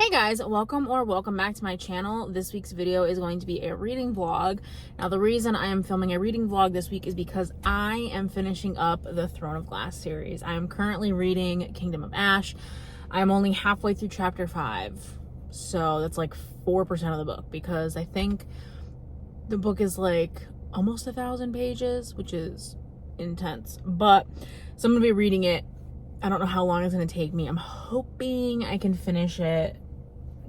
Hey guys, welcome back to my channel. This week's video is going to be a reading vlog. Now the reason I am filming a reading vlog this week is because I am finishing up the Throne of Glass series. I am currently reading Kingdom of Ash. I am only halfway through chapter 5, so that's like 4% of the book, because I think the book is like almost 1,000 pages, which is intense. But so I'm gonna be reading it. I don't know how long it's gonna take me. I'm hoping I can finish it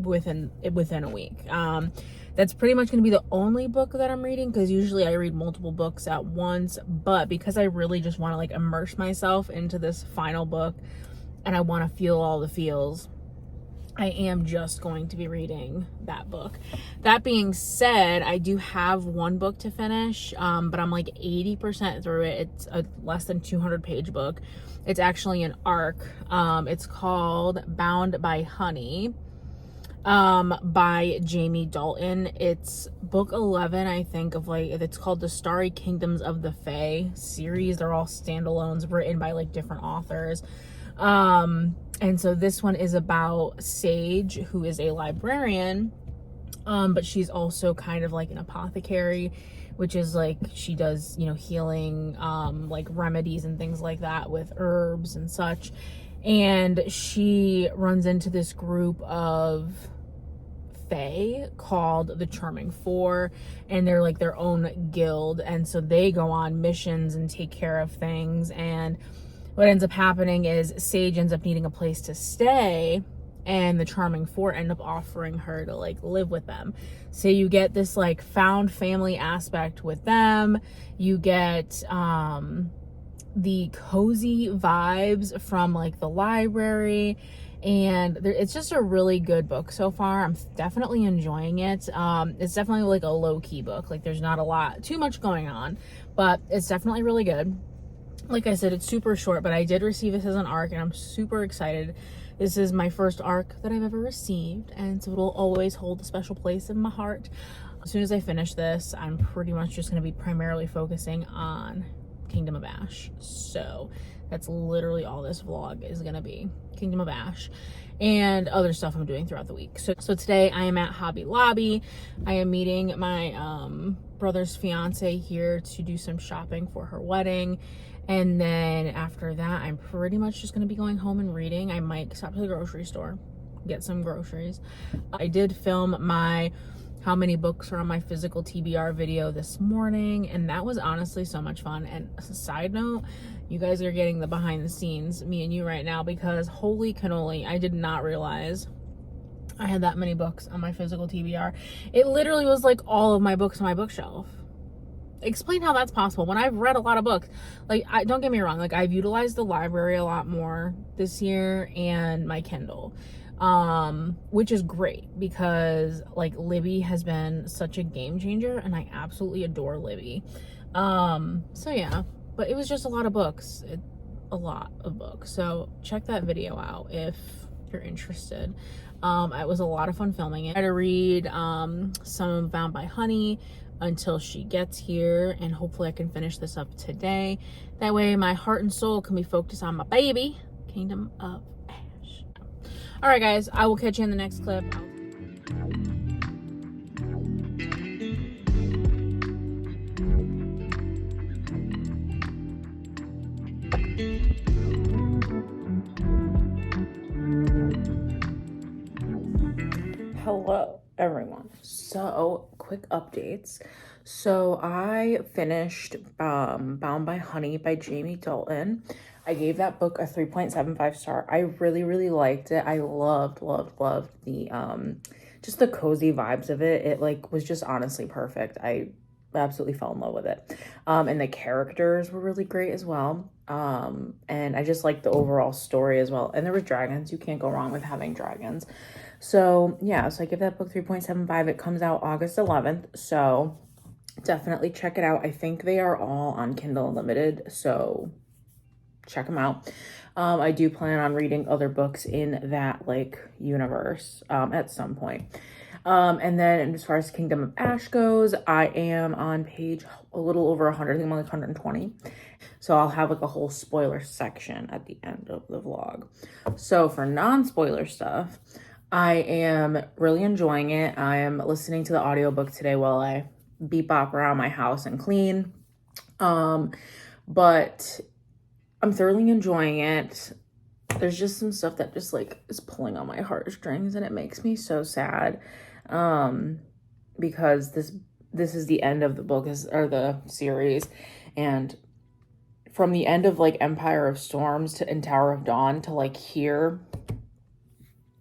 within a week. That's pretty much going to be the only book that I'm reading, because usually I read multiple books at once, but because I really just want to like immerse myself into this final book and I want to feel all the feels, I am just going to be reading that book. That being said, I do have one book to finish, but I'm like 80% through it. It's a less than 200 page book. It's actually an arc. It's called Bound by Honey, by Jamie Dalton. It's book 11, I think, of like, it's called the Starry Kingdoms of the Fae series. They're all standalones written by like different authors. And so this one is about Sage, who is a librarian, but she's also kind of like an apothecary, which is like, she does, you know, healing, like remedies and things like that with herbs and such. And she runs into this group of fae called the Charming Four, and they're like their own guild, and so they go on missions and take care of things. And what ends up happening is Sage ends up needing a place to stay, and the Charming Four end up offering her to like live with them. So you get this like found family aspect with them. You get the cozy vibes from like the library, and it's just a really good book so far. I'm definitely enjoying it. It's definitely like a low-key book. Like, there's not too much going on, but it's definitely really good. Like I said, it's super short, but I did receive this as an arc, and I'm super excited. This is my first arc that I've ever received, and so it'll always hold a special place in my heart. As soon as I finish this, I'm pretty much just going to be primarily focusing on Kingdom of Ash. So that's literally all this vlog is gonna be, Kingdom of Ash and other stuff I'm doing throughout the week. So today I am at Hobby Lobby. I am meeting my brother's fiance here to do some shopping for her wedding, and then after that I'm pretty much just gonna be going home and reading. I might stop to the grocery store, get some groceries. I did film my how many books are on my physical TBR video this morning, and that was honestly so much fun. And side note, you guys are getting the behind the scenes, me and you, right now, because holy cannoli, I did not realize I had that many books on my physical TBR. It literally was like all of my books on my bookshelf. Explain how that's possible when I've read a lot of books. Like, don't get me wrong, like I've utilized the library a lot more this year and my Kindle, which is great, because like Libby has been such a game changer and I absolutely adore Libby. So yeah, but it was just a lot of books, a lot of books. So check that video out if you're interested. It was a lot of fun filming it. I had to read some of Bound by Honey until she gets here, and hopefully I can finish this up today. That way my heart and soul can be focused on my baby, Kingdom of Ash. All right, guys, I will catch you in the next clip. Hello, everyone. So, quick updates. So, I finished Bound by Honey by Jamie Dalton. I gave that book a 3.75 star. I really, really liked it. I loved the just the cozy vibes of it. It like was just honestly perfect. I absolutely fell in love with it. And the characters were really great as well. And I just liked the overall story as well. And there were dragons. You can't go wrong with having dragons. So yeah, so I give that book 3.75. It comes out August 11th. So definitely check it out. I think they are all on Kindle Unlimited, so check them out. I do plan on reading other books in that like universe at some point. And then as far as Kingdom of Ash goes, I am on page a little over 100. I think I'm on like 120. So I'll have like a whole spoiler section at the end of the vlog. So for non-spoiler stuff, I am really enjoying it. I am listening to the audiobook today while I bebop around my house and clean. But I'm thoroughly enjoying it. There's just some stuff that just like is pulling on my heartstrings, and it makes me so sad. Because this is the end of the book or the series, and from the end of like Empire of Storms to in Tower of Dawn to like here,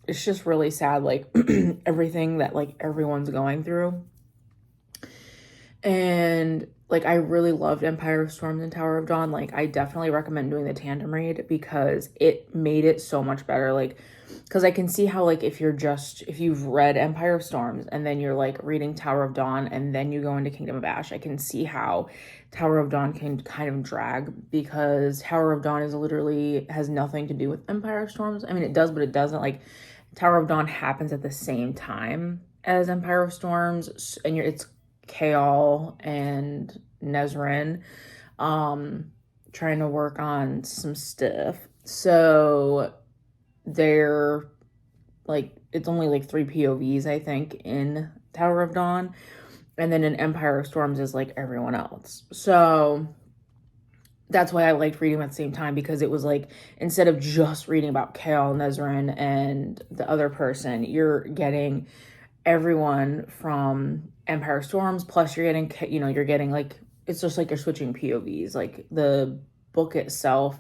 it's just really sad, like everything that like everyone's going through. And like I really loved Empire of Storms and Tower of Dawn. Like I definitely recommend doing the tandem read because it made it so much better. Like because I can see how like if you've read Empire of Storms and then you're like reading Tower of Dawn and then you go into Kingdom of Ash, I can see how Tower of Dawn can kind of drag, because Tower of Dawn has nothing to do with Empire of Storms. I mean, it does, but it doesn't. Like Tower of Dawn happens at the same time as Empire of Storms, and it's Kaol and Nezrin trying to work on some stuff. So they're like, it's only like 3 POVs, I think, in Tower of Dawn. And then in Empire of Storms is like everyone else. So that's why I liked reading at the same time, because it was like, instead of just reading about Kaol, Nezrin, and the other person, you're getting everyone from Empire of Storms, plus you're getting like, it's just like you're switching POVs. Like the book itself,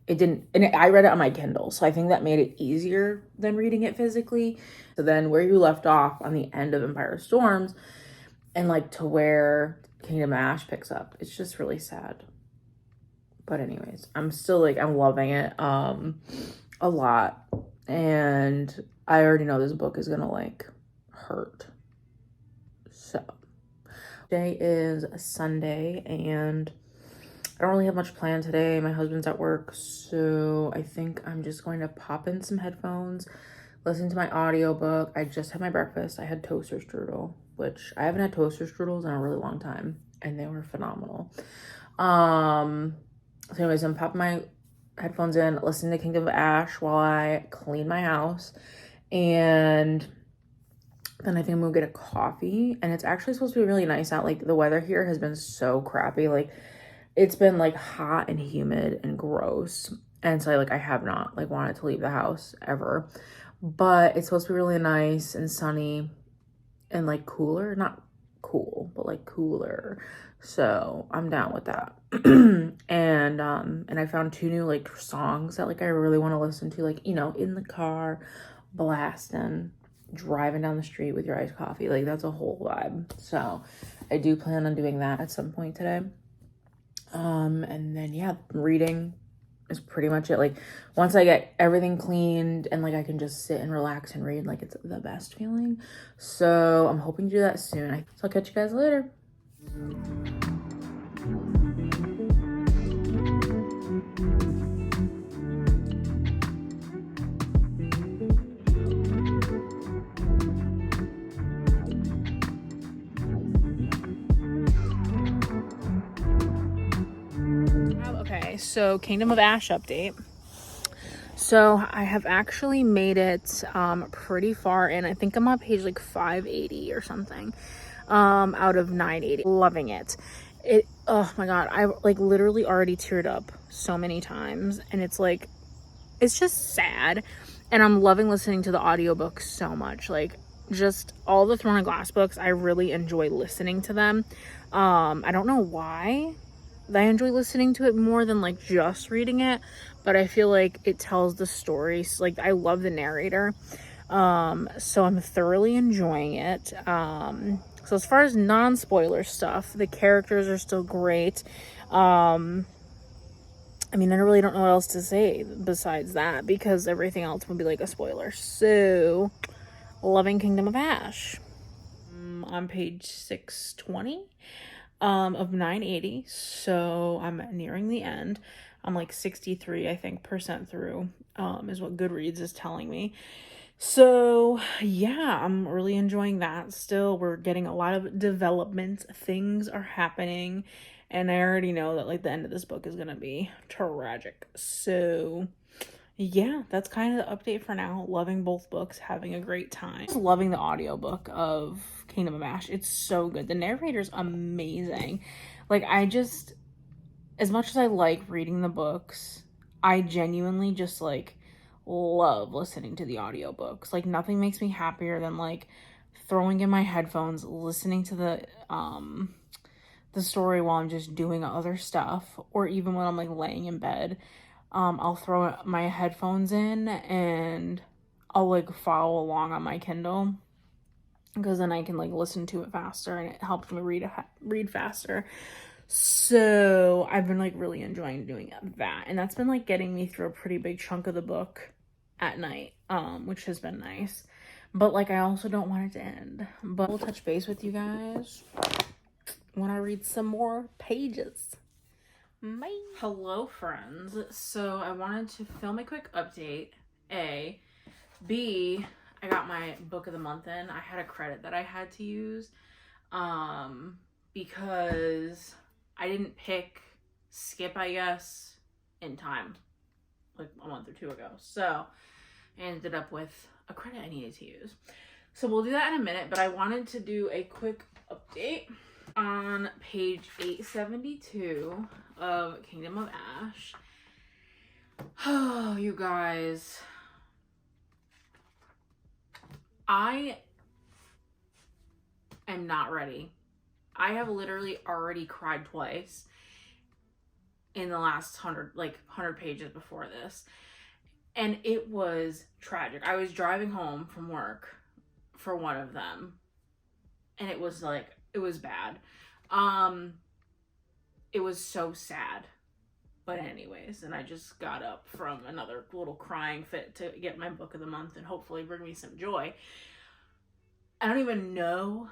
I read it on my Kindle, so I think that made it easier than reading it physically. So then where you left off on the end of Empire of Storms and like to where Kingdom of Ash picks up, it's just really sad. But anyways, I'm still like, I'm loving it a lot, and I already know this book is gonna like hurt. So today is a Sunday and I don't really have much planned today. My husband's at work, so I think I'm just going to pop in some headphones, listen to my audiobook. I just had my breakfast. I had toaster strudel, which I haven't had toaster strudels in a really long time, and they were phenomenal. So anyways, I'm popping my headphones in, listening to Kingdom of Ash while I clean my house, and then I think I'm gonna get a coffee. And it's actually supposed to be really nice out. Like the weather here has been so crappy. Like it's been like hot and humid and gross, and so I have not like wanted to leave the house ever. But it's supposed to be really nice and sunny and like cooler, not cool, but like cooler. So I'm down with that. And I found 2 new like songs that like I really want to listen to, like, you know, in the car, blasting, driving down the street with your iced coffee. Like that's a whole vibe. So I do plan on doing that at some point today. And then yeah, reading is pretty much it. Like once I get everything cleaned and like I can just sit and relax and read, like it's the best feeling. So I'm hoping to do that soon. So I'll catch you guys later. Okay, so Kingdom of Ash update. So I have actually made it pretty far in. I think I'm on page like 580 or something out of 980. Loving it. Oh my god, I like literally already teared up so many times, and it's like, it's just sad. And I'm loving listening to the audiobook so much. Like just all the Throne of Glass books, I really enjoy listening to them. I don't know why I enjoy listening to it more than like just reading it, but I feel like it tells the stories. Like I love the narrator. So I'm thoroughly enjoying it. So as far as non-spoiler stuff, the characters are still great. I mean, I really don't know what else to say besides that, because everything else would be like a spoiler. So loving Kingdom of Ash. On page 620 of 980, so I'm nearing the end. I'm like 63, I think, percent through, is what Goodreads is telling me. So yeah, I'm really enjoying that still. We're getting a lot of development. Things are happening, and I already know that like the end of this book is gonna be tragic. So yeah, that's kind of the update for now. Loving both books, having a great time. Just loving the audiobook of Kingdom of Ash. It's so good. The narrator's amazing. Like, as much as I like reading the books, I genuinely just like love listening to the audiobooks. Like, nothing makes me happier than like throwing in my headphones, listening to the story while I'm just doing other stuff, or even when I'm like laying in bed. I'll throw my headphones in and I'll like follow along on my Kindle, because then I can like listen to it faster and it helps me read faster. So I've been like really enjoying doing that, and that's been like getting me through a pretty big chunk of the book at night, which has been nice. But like, I also don't want it to end. But we'll touch base with you guys when I read some more pages. Bye. Hello, friends. So I wanted to film a quick update. A. B. I got my book of the month in. I had a credit that I had to use because I didn't pick skip, I guess, in time, like a month or two ago. So I ended up with a credit I needed to use. So we'll do that in a minute, but I wanted to do a quick update on page 872 of Kingdom of Ash. Oh, you guys. I am not ready. I have literally already cried twice in the last 100 pages before this. And it was tragic. I was driving home from work for one of them, and it was bad. It was so sad. But anyways, and I just got up from another little crying fit to get my book of the month and hopefully bring me some joy. I don't even know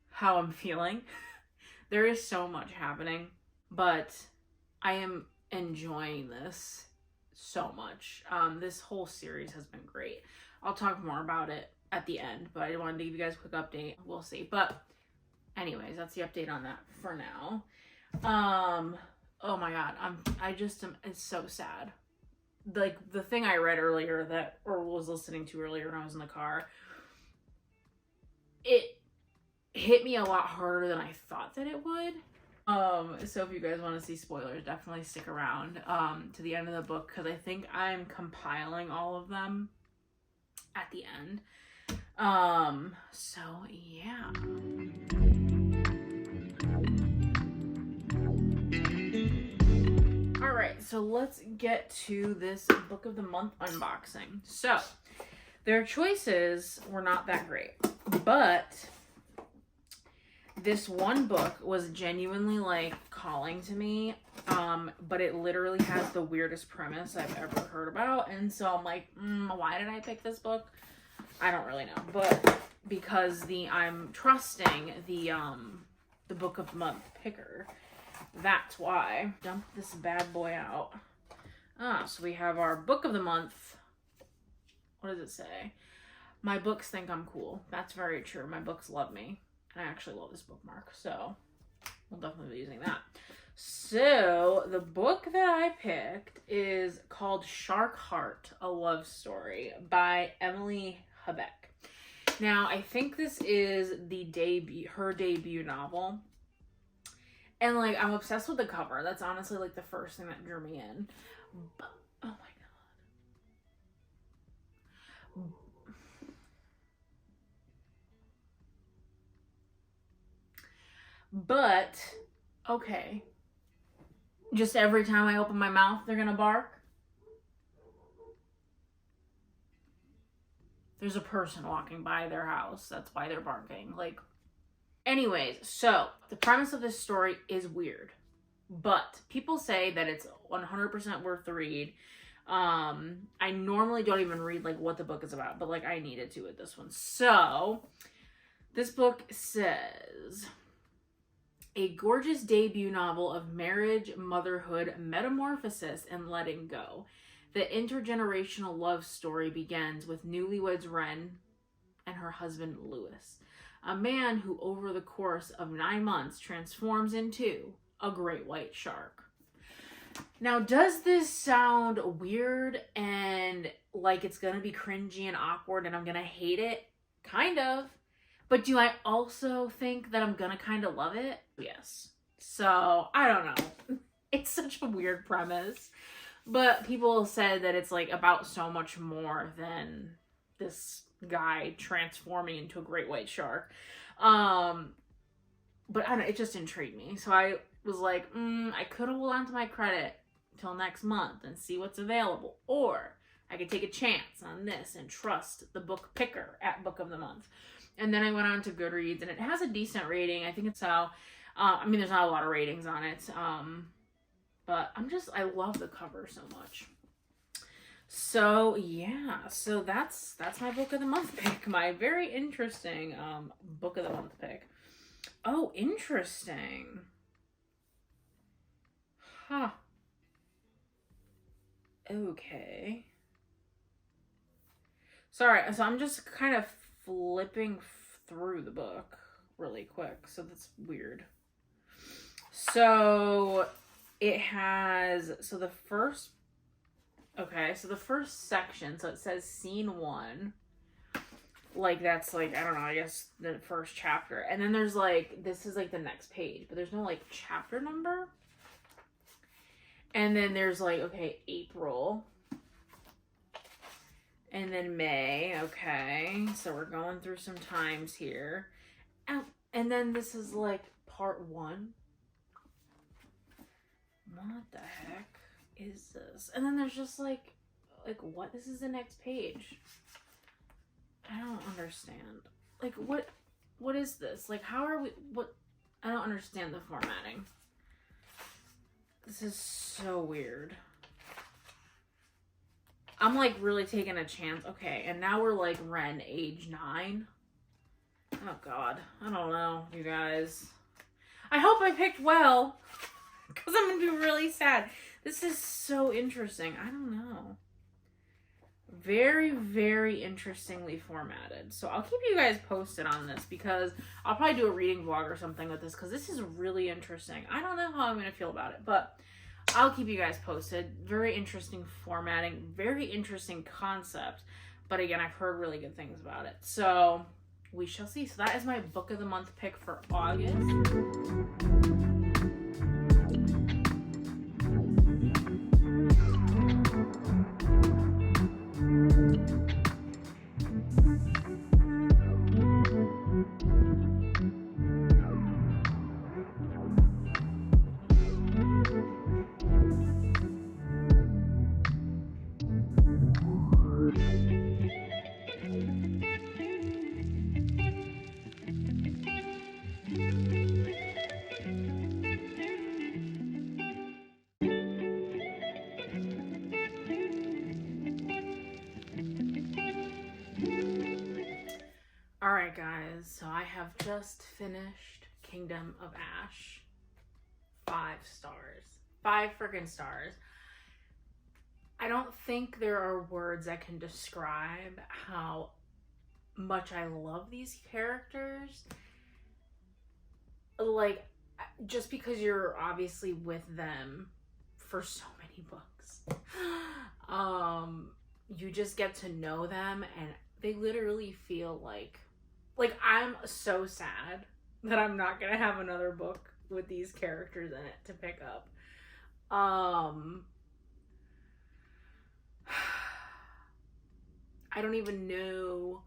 how I'm feeling. There is so much happening, but I am enjoying this so much. This whole series has been great. I'll talk more about it at the end, but I wanted to give you guys a quick update. We'll see. But anyways, that's the update on that for now. Oh my god, it's so sad. Like, the thing I read earlier or was listening to earlier when I was in the car, it hit me a lot harder than I thought that it would. So if you guys want to see spoilers, definitely stick around to the end of the book, because I think I'm compiling all of them at the end. So yeah. Alright, so let's get to this book of the month unboxing. So, their choices were not that great, but this one book was genuinely like calling to me, but it literally has the weirdest premise I've ever heard about, and so I'm like, why did I pick this book? I don't really know, but because I'm trusting the book of the month picker. That's why. Dump this bad boy out. So we have our book of the month. What does it say? My books think I'm cool. That's very true. My books love me. And I actually love this bookmark, so we'll definitely be using that. So the book that I picked is called Shark Heart, A Love Story by Emily Habeck. Now, I think this is her debut novel. And, like, I'm obsessed with the cover. That's honestly, like, the first thing that drew me in. But, oh my god. But, okay. Just every time I open my mouth, they're gonna bark? There's a person walking by their house. That's why they're barking. Like, anyways, so the premise of this story is weird, but people say that it's 100% worth the read. I normally don't even read like what the book is about, but like I needed to with this one. So this book says, a gorgeous debut novel of marriage, motherhood, metamorphosis, and letting go. The intergenerational love story begins with newlyweds Ren and her husband Louis, a man who over the course of 9 months transforms into a great white shark. Now, does this sound weird and like it's gonna be cringy and awkward and I'm gonna hate it? Kind of. But do I also think that I'm gonna kind of love it? Yes. So, I don't know. It's such a weird premise. But people said that it's like about so much more than this guy transforming into a great white shark. But I don't know, it just intrigued me. So I was like, I could hold on to my credit till next month and see what's available. Or I could take a chance on this and trust the book picker at Book of the Month. And then I went on to Goodreads, and it has a decent rating. I think it's so. I mean, there's not a lot of ratings on it. But I love the cover so much. So yeah, so that's my Book of the Month pick. My very interesting Book of the Month pick. Oh, interesting. Huh. Okay. Sorry, so I'm just kind of flipping through the book really quick, so that's weird. So it has, so the first section, so it says scene 1. Like, that's like, I don't know, I guess the first chapter. And then there's like, this is like the next page, but there's no like chapter number. And then there's like, okay, April. And then May, okay. So we're going through some times here. And then this is like part 1. What the heck is this? And then there's just like what? This is the next page. I don't understand. Like, what is this? Like, how are we, what? I don't understand the formatting. This is so weird. I'm like really taking a chance. Okay, and now we're like Ren, age 9. Oh God, I don't know, you guys. I hope I picked well, because I'm gonna be really sad. This is so interesting. I don't know. Very, very interestingly formatted. So I'll keep you guys posted on this, because I'll probably do a reading vlog or something with this, because this is really interesting. I don't know how I'm gonna feel about it, but I'll keep you guys posted. Very interesting formatting, very interesting concept. But again, I've heard really good things about it. So we shall see. So that is my Book of the Month pick for August. Alright guys, so I have just finished Kingdom of Ash. 5 stars. 5 freaking stars. I don't think there are words that can describe how much I love these characters. Like, just because you're obviously with them for so many books. You just get to know them, and they literally feel like I'm so sad that I'm not gonna have another book with these characters in it to pick up. I don't even know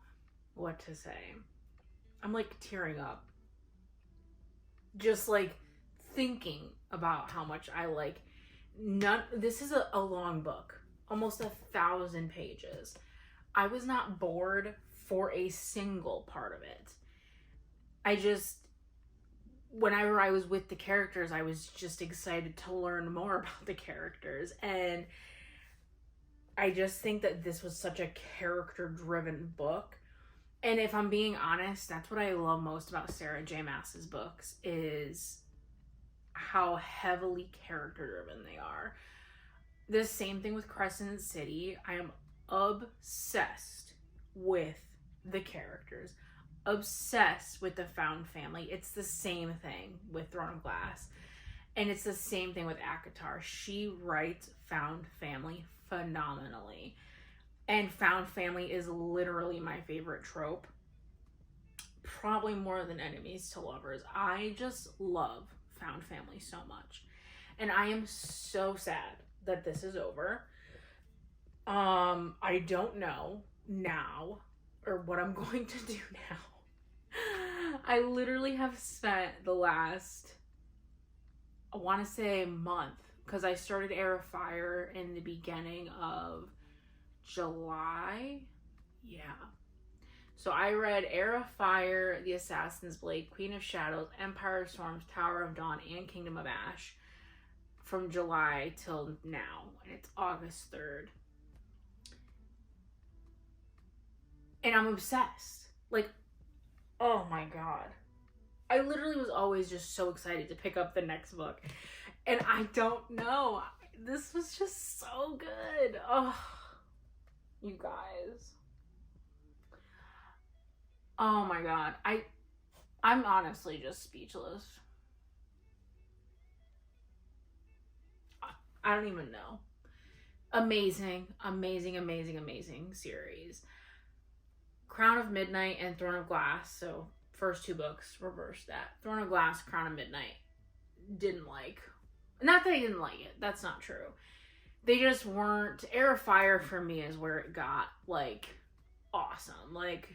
what to say. I'm like tearing up. Just like thinking about how much I like this is a long book, almost 1,000 pages. I was not bored for a single part of it. Whenever I was with the characters, I was just excited to learn more about the characters. And I just think that this was such a character-driven book. And if I'm being honest, that's what I love most about Sarah J. Maas's books, is how heavily character-driven they are. The same thing with Crescent City. I am obsessed with the characters, obsessed with the found family. It's the same thing with Throne of Glass. And it's the same thing with ACOTAR. She writes found family phenomenally. And found family is literally my favorite trope. Probably more than enemies to lovers. I just love found family so much. And I am so sad that this is over. I don't know now or what I'm going to do now. I literally have spent the last, I want to say, month, because I started Heir of Fire in the beginning of July. Yeah. So I read Heir of Fire, The Assassin's Blade, Queen of Shadows, Empire of Storms, Tower of Dawn, and Kingdom of Ash from July till now. And it's August 3rd. And I'm obsessed. Like, oh my god. I literally was always just so excited to pick up the next book. And I don't know. This was just so good. Oh, you guys. Oh my god. I'm honestly just speechless. I don't even know. Amazing, amazing, amazing, amazing series. Crown of Midnight and Throne of Glass. So first two books, reverse that. Throne of Glass, Crown of Midnight. Didn't like. Not that I didn't like it. That's not true. They just weren't. Heir of Fire for me is where it got, like, awesome. Like,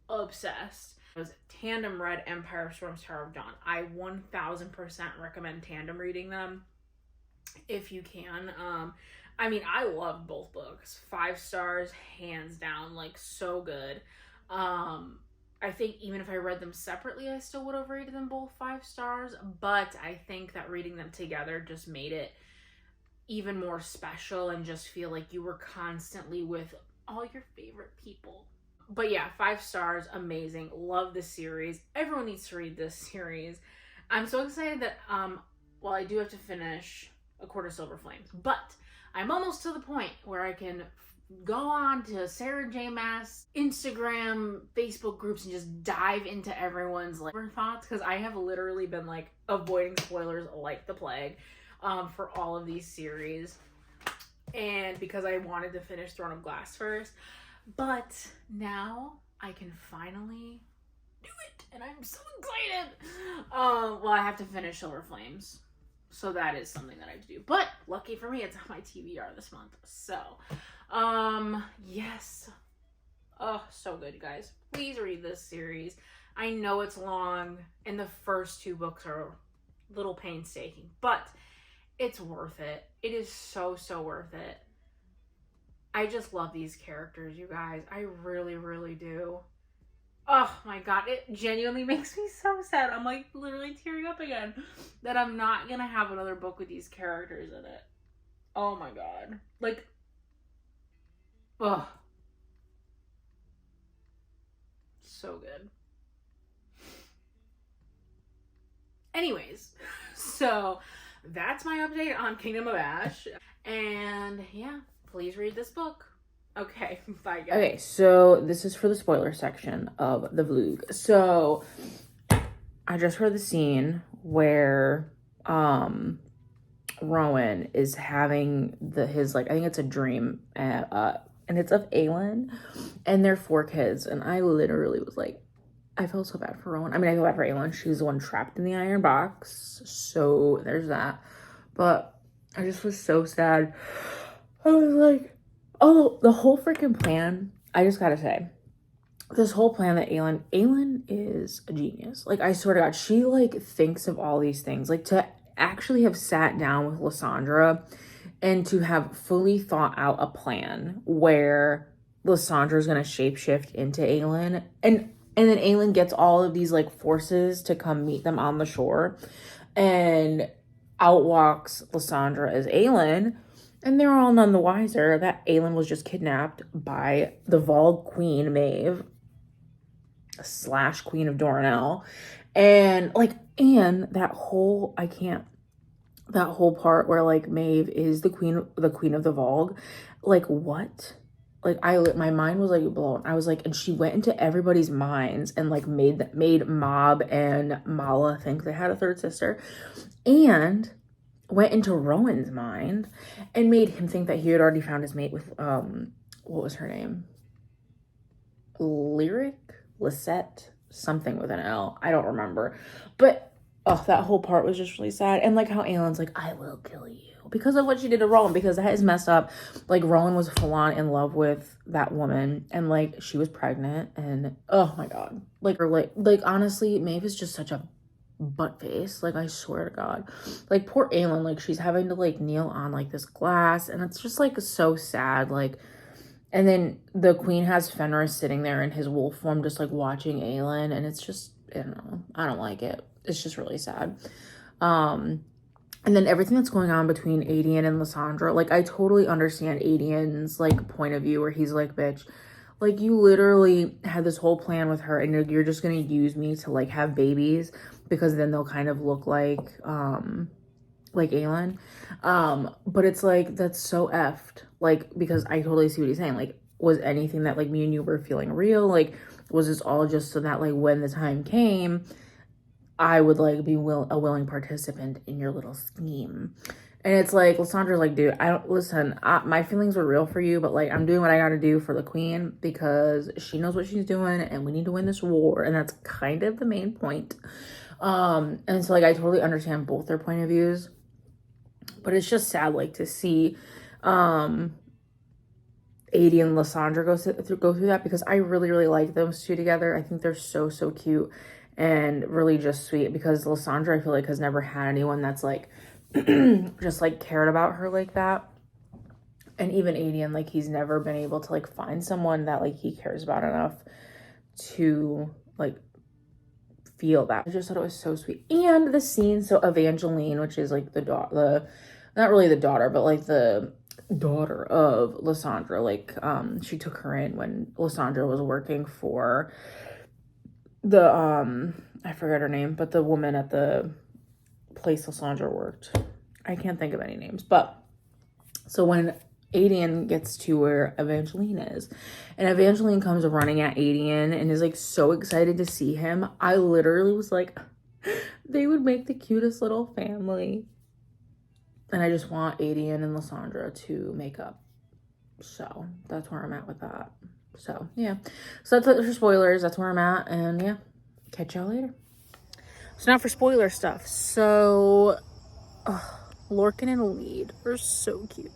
obsessed. It was tandem read Empire of Storms, Tower of Dawn. I 1000% recommend tandem reading them if you can. I mean, I love both books. 5 stars, hands down. Like, so good. I think even if I read them separately, I still would have rated them both 5 stars. But I think that reading them together just made it even more special and just feel like you were constantly with all your favorite people. But yeah, 5 stars, amazing. Love this series. Everyone needs to read this series. I'm so excited that, well, I do have to finish A Court of Silver Flames, but I'm almost to the point where I can go on to Sarah J. Maas Instagram, Facebook groups and just dive into everyone's like thoughts, because I have literally been like avoiding spoilers like the plague for all of these series, and because I wanted to finish Throne of Glass first. But now I can finally do it, and I'm so excited. Well, I have to finish Silver Flames, so that is something that I have to do. But lucky for me, it's on my TBR this month. So, yes. Oh, so good, guys. Please read this series. I know it's long, and the first 2 books are a little painstaking, but it's worth it. It is so, so worth it. I just love these characters, you guys. I really, really do. Oh my god, it genuinely makes me so sad. I'm like literally tearing up again that I'm not gonna have another book with these characters in it. Oh my god. Like, oh, so good. Anyways, so that's my update on Kingdom of Ash. And yeah, please read this book. Okay, bye guys. Okay, so this is for the spoiler section of the vlog. So I just heard the scene where Rowan is having his like, I think it's a dream, and it's of Aelin and their 4 kids, and I literally was like, I felt so bad for Rowan. I mean, I feel bad for Aelin. She's the one trapped in the iron box, so there's that. But I just was so sad. I was like, oh, the whole freaking plan, I just gotta say, this whole plan that Aelin is a genius. Like, I swear to God, she, like, thinks of all these things. Like, to actually have sat down with Lysandra and to have fully thought out a plan where Lysandra's gonna shapeshift into Aelin. And then Aelin gets all of these, like, forces to come meet them on the shore. And out walks Lysandra as Aelin. And they're all none the wiser that Aelin was just kidnapped by the Vogue Queen, Maeve / Queen of Dornell. And like, and that whole part where like Maeve is the queen of the Vogue. Like, what? Like, my mind was like blown. I was like, and she went into everybody's minds and like made Mob and Mala think they had a third sister. and went into Rowan's mind and made him think that he had already found his mate with, what was her name? Lisette, something with an L. I don't remember. But, oh, that whole part was just really sad. And like how Aelin's like, I will kill you. Because of what she did to Rowan, because that is messed up. Like, Rowan was full on in love with that woman, and like she was pregnant, and oh my god. Like honestly, Maeve is just such a butt face. Like, I swear to god. Like, poor Aelin, like she's having to like kneel on like this glass, and it's just like so sad. Like, and then the queen has Fenris sitting there in his wolf form just like watching Aelin, and it's just, I don't know, I don't like it. It's just really sad. And then everything that's going on between Aedion and Lysandra, like, I totally understand Aedion's, like, point of view where he's like, bitch, like, you literally had this whole plan with her, and you're just gonna use me to, like, have babies, because then they'll kind of look like Aelin. But it's, like, that's so effed, like, because I totally see what he's saying. Like, was anything that, like, me and you were feeling real? Like, was this all just so that, like, when the time came, I would like be a willing participant in your little scheme? And it's like, Lysandra's like, dude, I don't listen. My feelings were real for you, but like, I'm doing what I got to do for the queen, because she knows what she's doing, and we need to win this war, and that's kind of the main point. And so like, I totally understand both their point of views, but it's just sad, like, to see Aedie and Lysandra go through that, because I really, really like those two together. I think they're so cute and really just sweet, because Lysandra, I feel like, has never had anyone that's like just like cared about her like that. And even Aedion, like, he's never been able to like find someone that like he cares about enough to like feel that. I just thought it was so sweet. And the scene, so Evangeline, which is like not really the daughter, but like the daughter of Lysandra, like she took her in when Lysandra was working for the I forgot her name, but the woman at the place Lysandra worked. I can't think of any names. But so when Aedion gets to where Evangeline is, and Evangeline comes running at Aedion and is like so excited to see him, I literally was like, they would make the cutest little family. And I just want Aedion and Lysandra to make up. So that's where I'm at with that. So yeah, so that's it for spoilers. That's where I'm at, and yeah, catch y'all later. So now for spoiler stuff. So Lorcan and Lead are so cute,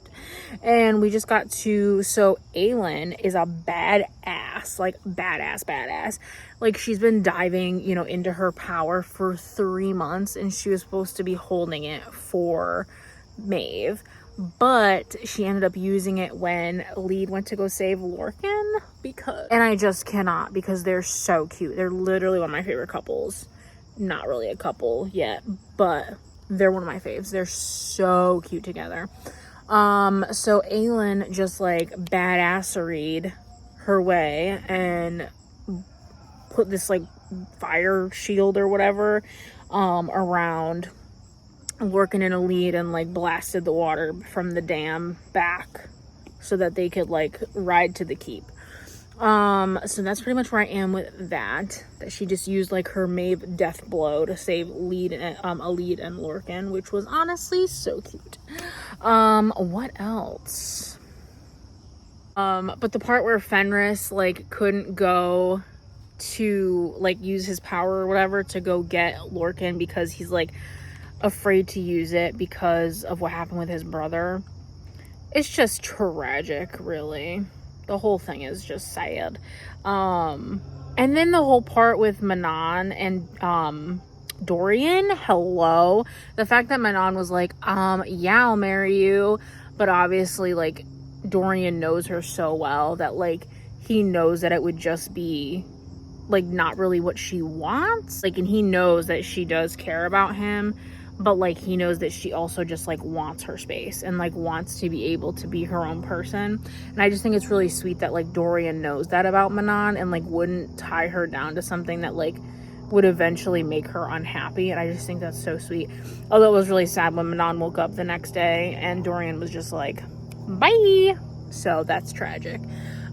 and we just got to, so Aelin is a badass, like badass. Like, she's been diving, you know, into her power for 3 months, and she was supposed to be holding it for Maeve, but she ended up using it when Lead went to go save Lorcan, and I just cannot, because they're so cute. They're literally one of my favorite couples. Not really a couple yet, but they're one of my faves. They're so cute together. So Aelin just like badasseried her way and put this like fire shield or whatever around Lorcan in a Lead, and like blasted the water from the dam back so that they could like ride to the keep. So that's pretty much where I am with that she just used like her Maeve death blow to save Lead and Lorcan, which was honestly so cute. What else? But the part where Fenris like couldn't go to like use his power or whatever to go get Lorcan because he's like afraid to use it because of what happened with his brother. It's just tragic, really. The whole thing is just sad. And then the whole part with Manon and Dorian, hello. The fact that Manon was like, yeah, I'll marry you. But obviously, like, Dorian knows her so well that, like, he knows that it would just be, like, not really what she wants. Like, and he knows that she does care about him. But, like, he knows that she also just, like, wants her space and, like, wants to be able to be her own person. And I just think it's really sweet that, like, Dorian knows that about Manon and, like, wouldn't tie her down to something that, like, would eventually make her unhappy. And I just think that's so sweet. Although it was really sad when Manon woke up the next day and Dorian was just like, bye! So that's tragic.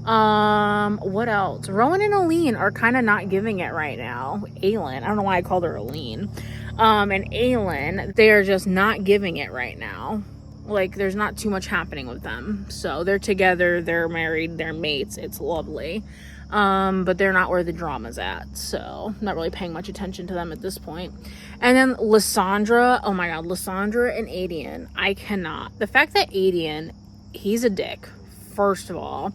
What else? Rowan and Aline are kind of not giving it right now. Aelin, I don't know why I called her Aline. And Aelin, they are just not giving it right now. Like, there's not too much happening with them. So they're together, they're married, they're mates. It's lovely. But they're not where the drama's at. So not really paying much attention to them at this point. And then Lysandra, oh my god, Lysandra and Aedion. I cannot. The fact that Aedion, he's a dick, first of all.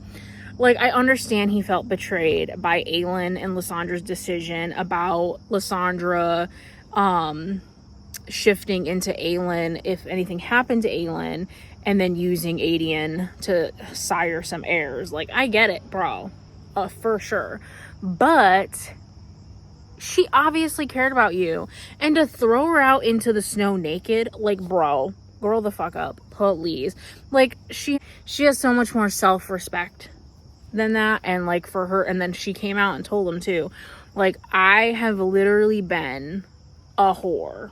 Like, I understand he felt betrayed by Aelin and Lysandra's decision about Lysandra shifting into Aelin if anything happened to Aelin, and then using Aedion to sire some heirs. Like, I get it, bro. For sure. But she obviously cared about you. And to throw her out into the snow naked, like, bro, grow the fuck up, please. Like, she has so much more self-respect than that. And like, for her, and then she came out and told him too, like, I have literally been a whore,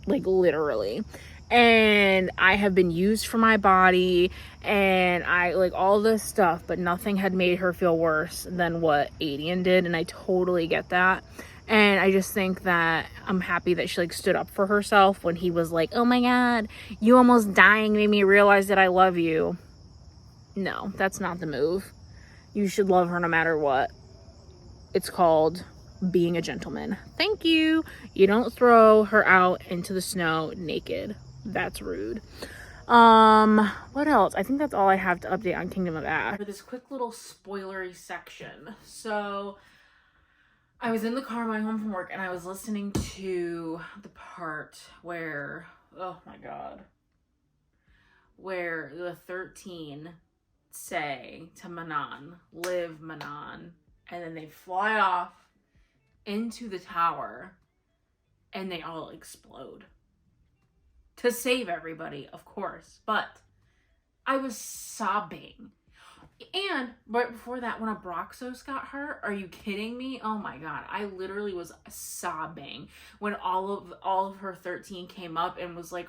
like, literally, and I have been used for my body, and I like all this stuff, but nothing had made her feel worse than what Aedion did. And I totally get that. And I just think that I'm happy that she like stood up for herself when he was like, oh my god, you almost dying made me realize that I love you. No, that's not the move. You should love her no matter what. It's called being a gentleman. Thank you. You don't throw her out into the snow naked. That's rude. What else? I think that's all I have to update on Kingdom of Ash. For this quick little spoilery section. So, I was in the car on my way home from work, and I was listening to the part where, oh my god, where the 13 say to Manon, live Manon, and then they fly off into the tower and they all explode to save everybody, of course. But I was sobbing. And right before that, when Abraxos got hurt, are you kidding me? Oh my god, I literally was sobbing when all of her 13 came up and was like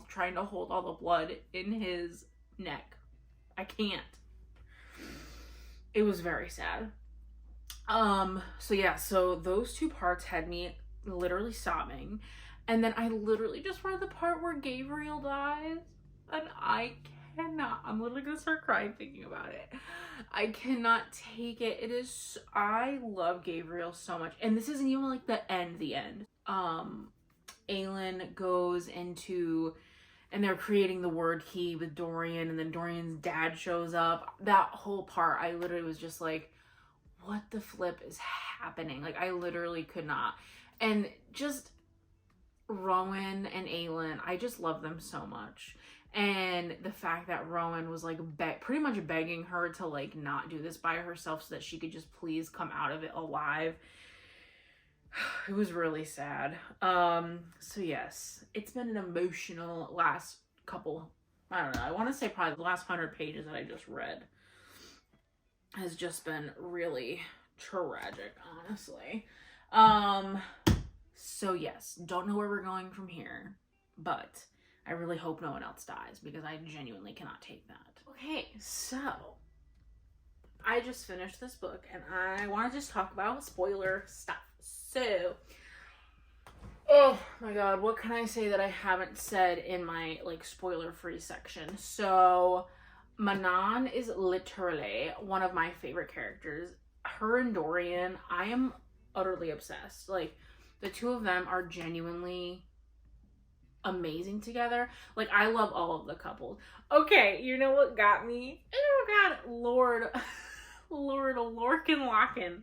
trying to hold all the blood in his neck. I can't. It was very sad. So yeah, so those two parts had me literally sobbing. And then I literally just read the part where Gabriel dies. And I cannot. I'm literally gonna start crying thinking about it. I cannot take it. I love Gabriel so much. And this isn't even like the end. Aelin goes into, and they're creating the word he with Dorian, and then Dorian's dad shows up. That whole part, I literally was just like, what the flip is happening? Like, I literally could not. And just Rowan and Aelin, I just love them so much. And the fact that Rowan was like pretty much begging her to like not do this by herself so that she could just please come out of it alive. It was really sad. So yes, it's been an emotional last couple, I don't know, I want to say probably the last 100 pages that I just read has just been really tragic, honestly. So yes, don't know where we're going from here, but I really hope no one else dies because I genuinely cannot take that. Okay, so I just finished this book and I want to just talk about spoiler stuff. So, oh my god, what can I say that I haven't said in my like spoiler-free section? So, Manon is literally one of my favorite characters. Her and Dorian, I am utterly obsessed. Like, the two of them are genuinely amazing together. Like, I love all of the couples. Okay, you know what got me? Oh god, Lord Lorcan Locken.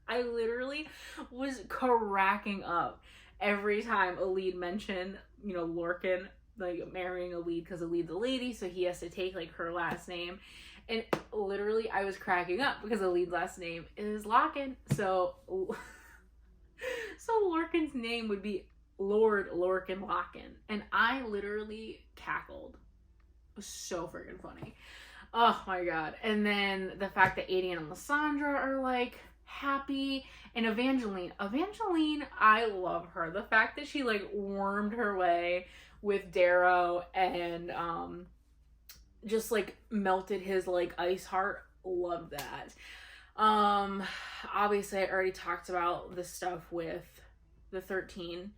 I literally was cracking up every time Alid mentioned, you know, Lorcan, like, marrying Alid because Alid's a lady, so he has to take, like, her last name. And literally, I was cracking up because Alid's last name is Locken. So Lorcan's name would be Lord Lorcan Locken. And I literally cackled. It was so freaking funny. Oh my god. And then the fact that Aedion and Lysandra are, like, happy. And Evangeline, I love her. The fact that she, like, wormed her way with Darrow and just, like, melted his, like, ice heart. love that. Obviously I already talked about the stuff with the 13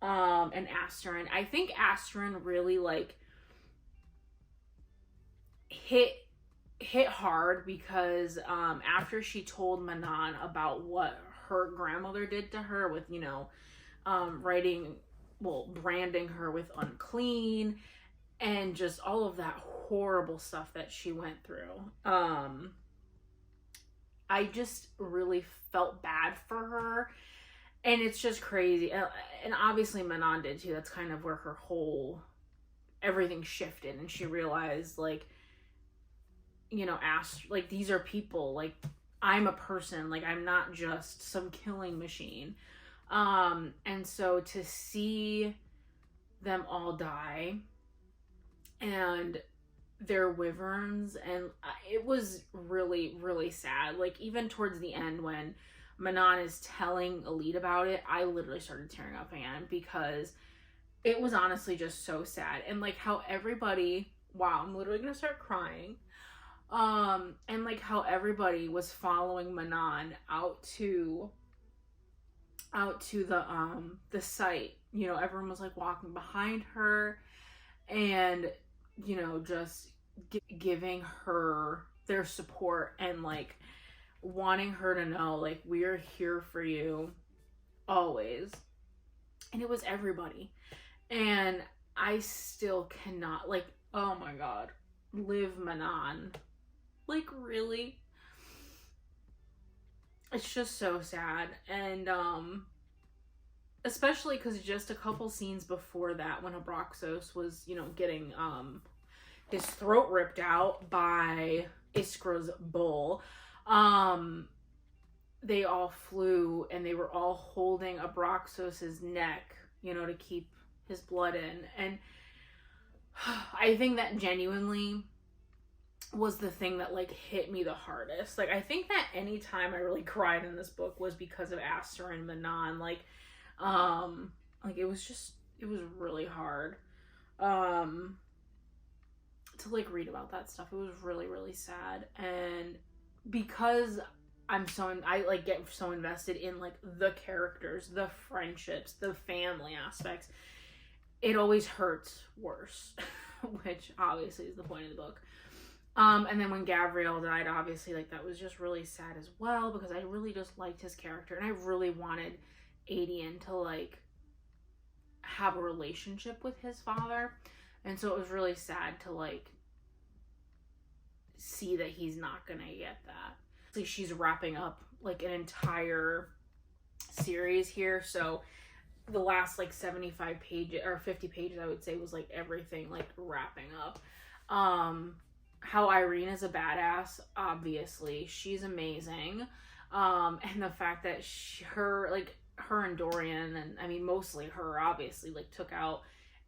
and Asterin. I think Asterin really like hit hard because after she told Manon about what her grandmother did to her with, you know, branding her with unclean and just all of that horrible stuff that she went through. I just really felt bad for her. And it's just crazy. And obviously Manon did too. That's kind of where her whole everything shifted. And she realized, like, you know, like, these are people. Like, I'm a person. Like, I'm not just some killing machine. And so to see them all die and their wyverns, and it was really, really sad. Like, even towards the end when Manon is telling Elite about it, I literally started tearing up again because it was honestly just so sad. And like how everybody, wow, I'm literally gonna start crying. And like how everybody was following Manon out to the site. You know, everyone was like walking behind her and, you know, just giving her their support and like wanting her to know, like, we're here for you always. And it was everybody. And I still cannot, like, oh my god, live Manon. Like, really? It's just so sad. And especially because just a couple scenes before that, when Abraxos was, you know, getting his throat ripped out by Iskra's bull, they all flew and they were all holding Abraxos's neck, you know, to keep his blood in. And I think that genuinely was the thing that like hit me the hardest. Like, I think that any time I really cried in this book was because of Aster and Manon. Like it was really hard to like read about that stuff. It was really, really sad. And because I like get so invested in like the characters, the friendships, the family aspects, it always hurts worse, which obviously is the point of the book. And then when Gabriel died, obviously, like, that was just really sad as well, because I really just liked his character, and I really wanted Adian to like have a relationship with his father, and so it was really sad to like see that he's not gonna get that. So she's wrapping up like an entire series here, so the last like 75 pages or 50 pages, I would say, was like everything like wrapping up. How Irene is a badass, obviously, she's amazing. And the fact that her and Dorian, and I mean mostly her, obviously, like took out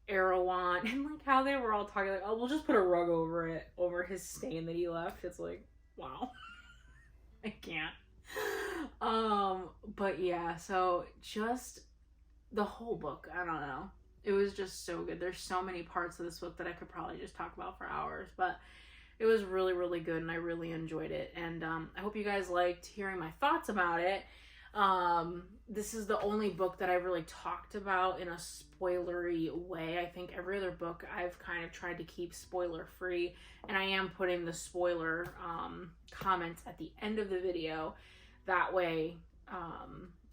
Erewhon, and like how they were all talking like, oh, we'll just put a rug over his stain that he left. It's like, wow. I can't. But yeah, so just the whole book, I don't know, it was just so good. There's so many parts of this book that I could probably just talk about for hours, but it was really, really good, and I really enjoyed it. And I hope you guys liked hearing my thoughts about it. This is the only book that I really talked about in a spoilery way. I think every other book I've kind of tried to keep spoiler free, and I am putting the spoiler comments at the end of the video. That way,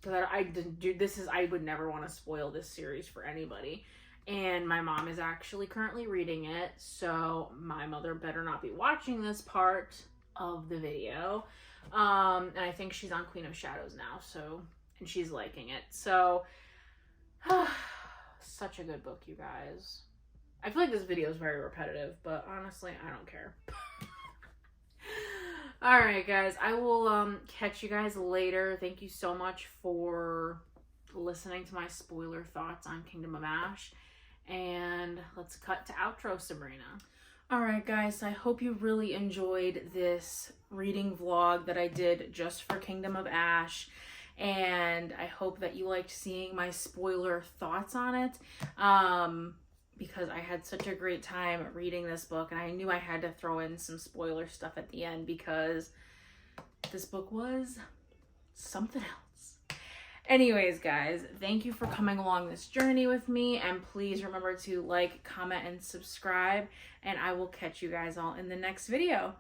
because I would never want to spoil this series for anybody. And my mom is actually currently reading it, so my mother better not be watching this part of the video. And I think she's on Queen of Shadows now, so, and she's liking it. So, such a good book, you guys. I feel like this video is very repetitive, but honestly, I don't care. Alright, guys, I will catch you guys later. Thank you so much for listening to my spoiler thoughts on Kingdom of Ash. And let's cut to outro, Sabrina. Alright, guys, I hope you really enjoyed this reading vlog that I did just for Kingdom of Ash. And I hope that you liked seeing my spoiler thoughts on it. because I had such a great time reading this book, and I knew I had to throw in some spoiler stuff at the end because this book was something else. Anyways, guys, thank you for coming along this journey with me, and please remember to like, comment, and subscribe, and I will catch you guys all in the next video.